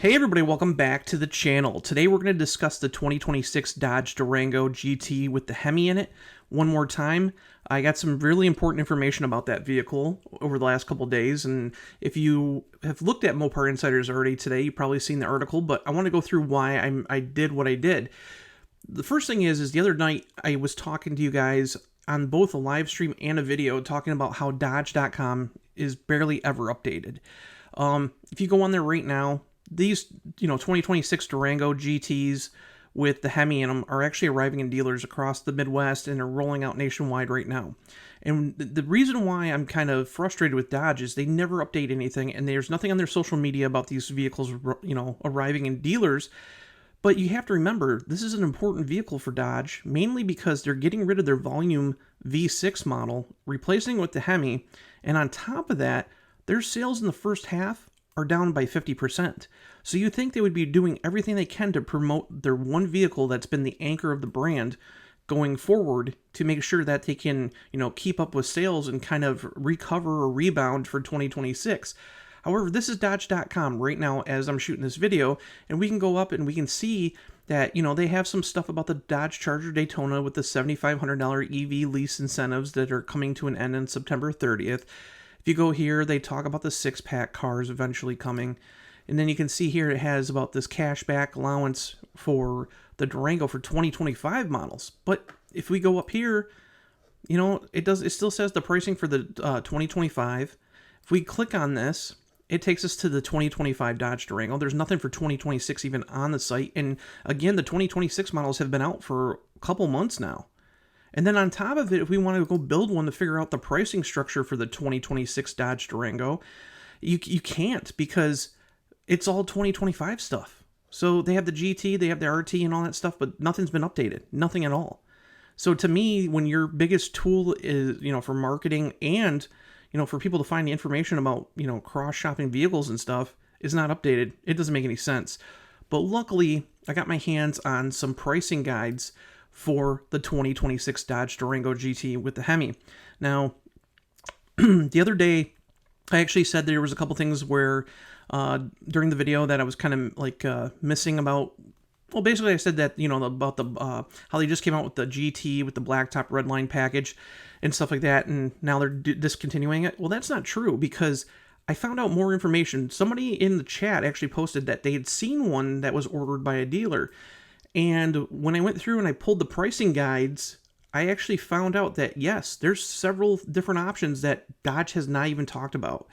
Hey everybody, welcome back to the channel. Today we're going to discuss the 2026 Dodge Durango GT with the HEMI in it. One more time, I got some really important information about that vehicle over the last couple days, and if you have looked at Mopar Insiders already today, you've probably seen the article, but I want to go through why I did what I did. The first thing is the other night I was talking to you guys on both a live stream and a video talking about how Dodge.com is barely ever updated. If you go on there right now, these 2026 Durango GTs with the HEMI in them are actually arriving in dealers across the Midwest and are rolling out nationwide right now. And the reason why I'm kind of frustrated with Dodge is they never update anything, and there's nothing on their social media about these vehicles arriving in dealers. But you have to remember, this is an important vehicle for Dodge, mainly because they're getting rid of their Volume V6 model, replacing it with the HEMI, and on top of that, their sales in the first half are down by 50%. So you think they would be doing everything they can to promote their one vehicle that's been the anchor of the brand going forward to make sure that they can, keep up with sales and kind of recover or rebound for 2026. However, this is Dodge.com right now as I'm shooting this video, and we can go up and we can see that, they have some stuff about the Dodge Charger Daytona with the $7,500 EV lease incentives that are coming to an end on September 30th. If you go here, they talk about the six-pack cars eventually coming. And then you can see here it has about this cashback allowance for the Durango for 2025 models. But if we go up here, it still says the pricing for the 2025. If we click on this, it takes us to the 2025 Dodge Durango. There's nothing for 2026 even on the site. And again, the 2026 models have been out for a couple months now. And then on top of it, if we want to go build one to figure out the pricing structure for the 2026 Dodge Durango, you can't, because it's all 2025 stuff. So they have the GT, they have the RT and all that stuff, but nothing's been updated. Nothing at all. So to me, when your biggest tool is, for marketing and, for people to find the information about, cross-shopping vehicles and stuff is not updated, it doesn't make any sense. But luckily, I got my hands on some pricing guides for the 2026 Dodge Durango GT with the HEMI. Now, the other day, I actually said there was a couple things where during the video that I was kind of like missing about. Well, basically I said that, about the how they just came out with the GT with the blacktop redline package and stuff like that, and now they're discontinuing it. Well, that's not true, because I found out more information. Somebody in the chat actually posted that they had seen one that was ordered by a dealer. And when I went through and I pulled the pricing guides, I actually found out that, yes, there's several different options that Dodge has not even talked about.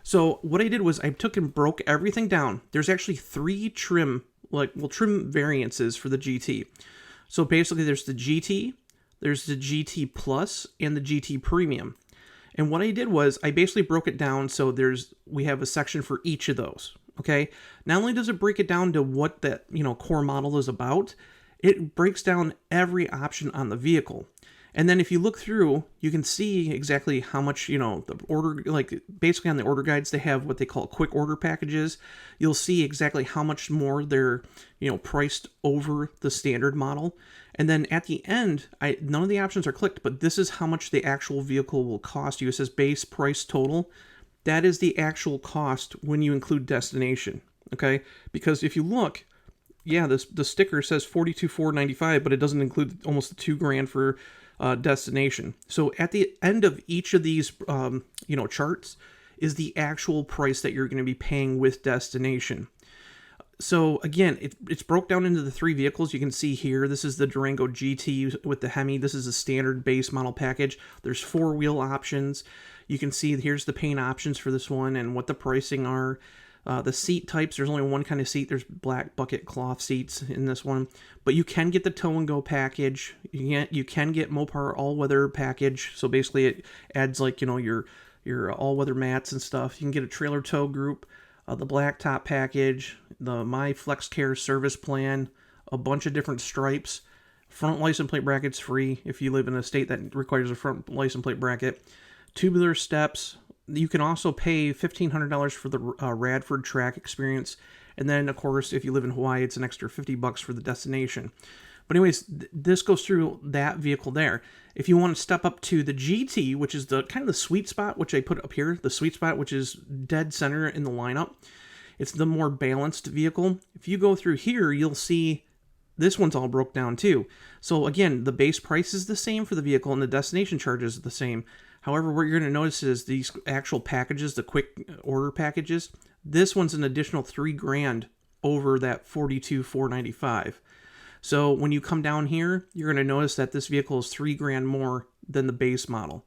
So what I did was I took and broke everything down. There's actually three trim variances for the GT. So basically there's the GT, there's the GT Plus, and the GT Premium. And what I did was I basically broke it down so we have a section for each of those. Okay, not only does it break it down to what that core model is about, it breaks down every option on the vehicle. And then if you look through, you can see exactly how much, the order, basically on the order guides, they have what they call quick order packages. You'll see exactly how much more they're, priced over the standard model. And then at the end, none of the options are clicked, but this is how much the actual vehicle will cost you. It says base price total. That is the actual cost when you include destination, okay? Because if you look, yeah, the sticker says $42,495, but it doesn't include almost $2,000 for destination. So at the end of each of these, charts is the actual price that you're going to be paying with destination. So again, it's broke down into the three vehicles. You can see here, this is the Durango GT with the HEMI. This is a standard base model package. There's four-wheel options. You can see here's the paint options for this one and what the pricing are. The seat types, there's only one kind of seat. There's black bucket cloth seats in this one. But you can get the tow and go package. You can get Mopar all-weather package. So basically it adds your all-weather mats and stuff. You can get a trailer tow group, the blacktop package, the My Flex Care service plan, a bunch of different stripes. Front license plate brackets free if you live in a state that requires a front license plate bracket. Tubular steps. You can also pay $1,500 for the Radford track experience. And then, of course, if you live in Hawaii, it's an extra $50 for the destination. But anyways, this goes through that vehicle there. If you want to step up to the GT, which is the kind of the sweet spot, which I put up here, the sweet spot, which is dead center in the lineup, It's the more balanced vehicle. If you go through here, you'll see this one's all broke down too. So again, the base price is the same for the vehicle and the destination charge is the same. However, what you're going to notice is these actual packages, the quick order packages, this one's an additional $3,000 over that $42,495. So when you come down here, you're going to notice that this vehicle is $3,000 more than the base model.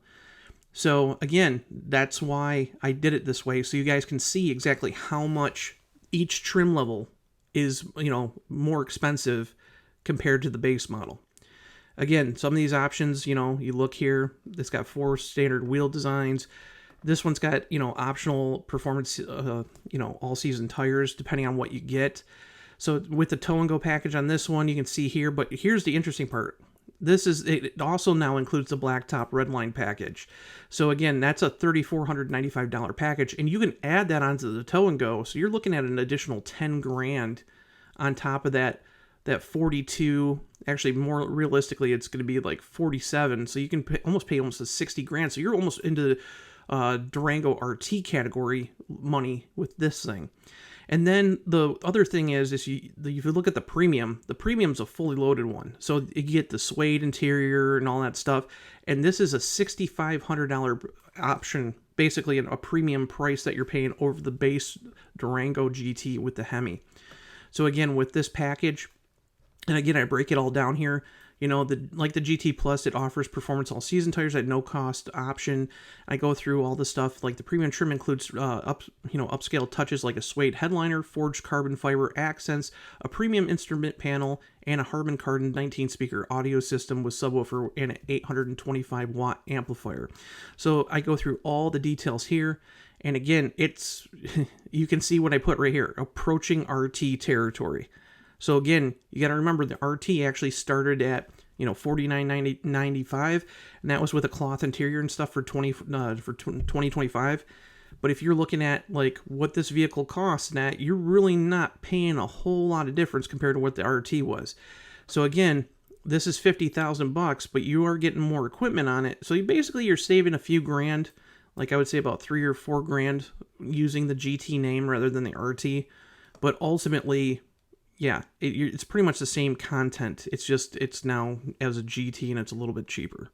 So again, that's why I did it this way, so you guys can see exactly how much each trim level is, more expensive compared to the base model. Again, some of these options, you look here, it's got 4 standard wheel designs. This one's got, optional performance, all-season tires, depending on what you get. So with the tow and go package on this one, you can see here, but here's the interesting part. It also now includes the blacktop redline package. So again, that's a $3,495 package, and you can add that onto the tow and go. So you're looking at an additional $10,000 on top of that 42. Actually, more realistically, it's going to be like 47. So you can pay almost a $60,000. So you're almost into Durango RT category money with this thing. And then the other thing is if you look at the premium's a fully loaded one. So you get the suede interior and all that stuff. And this is a $6,500 option, basically a premium price that you're paying over the base Durango GT with the HEMI. So again, with this package, and again, I break it all down here. Like the GT Plus, it offers performance all-season tires at no cost option. I go through all the stuff. Like the premium trim includes upscale touches like a suede headliner, forged carbon fiber accents, a premium instrument panel, and a Harman Kardon 19-speaker audio system with subwoofer and an 825-watt amplifier. So I go through all the details here. And again, it's you can see what I put right here, approaching RT territory. So again, you got to remember the RT actually started at $49.95, and that was with a cloth interior and stuff for 2025. But if you're looking at like what this vehicle costs, that you're really not paying a whole lot of difference compared to what the RT was. So again, this is $50,000, but you are getting more equipment on it. So you're saving a few grand, like I would say about $3,000 or $4,000 using the GT name rather than the RT. But ultimately, yeah, it's pretty much the same content. It's now as a GT and it's a little bit cheaper.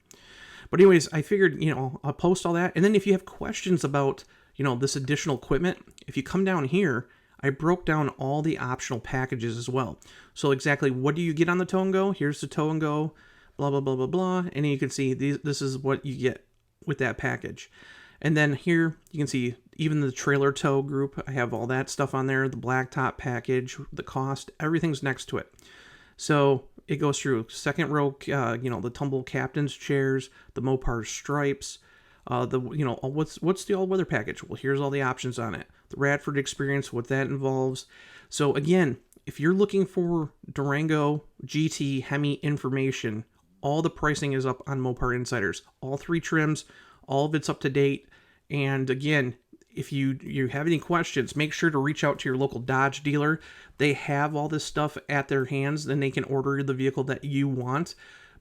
But anyways, I figured, I'll post all that. And then if you have questions about, this additional equipment, if you come down here, I broke down all the optional packages as well. So exactly what do you get on the tow and go? Here's the tow and go, blah, blah, blah, blah, blah. And then you can see this is what you get with that package. And then here you can see even the trailer tow group. I have all that stuff on there, the blacktop package, the cost, everything's next to it. So it goes through second row, the tumble captain's chairs, the Mopar stripes, what's the all-weather package? Well, here's all the options on it. The Radford experience, what that involves. So again, if you're looking for Durango GT HEMI information, all the pricing is up on Mopar Insiders. All 3 trims, all of it's up to date. And again, if you have any questions, make sure to reach out to your local Dodge dealer. They have all this stuff at their hands, then they can order the vehicle that you want.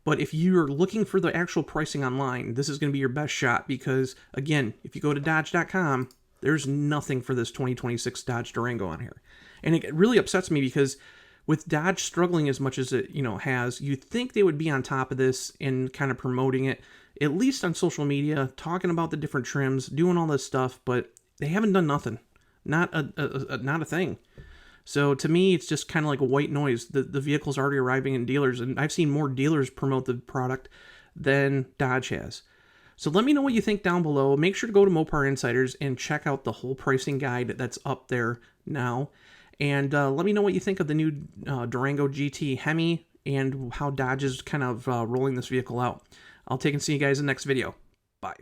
But if you're looking for the actual pricing online, this is going to be your best shot because, again, if you go to Dodge.com, there's nothing for this 2026 Dodge Durango on here. And it really upsets me because with Dodge struggling as much as it has, you'd think they would be on top of this and kind of promoting it, at least on social media, talking about the different trims, doing all this stuff, but they haven't done nothing. Not a thing. So to me, it's just kind of like a white noise. The vehicle's already arriving in dealers, and I've seen more dealers promote the product than Dodge has. So let me know what you think down below. Make sure to go to Mopar Insiders and check out the whole pricing guide that's up there now. And let me know what you think of the new Durango GT HEMI and how Dodge is kind of rolling this vehicle out. I'll take and see you guys in the next video. Bye.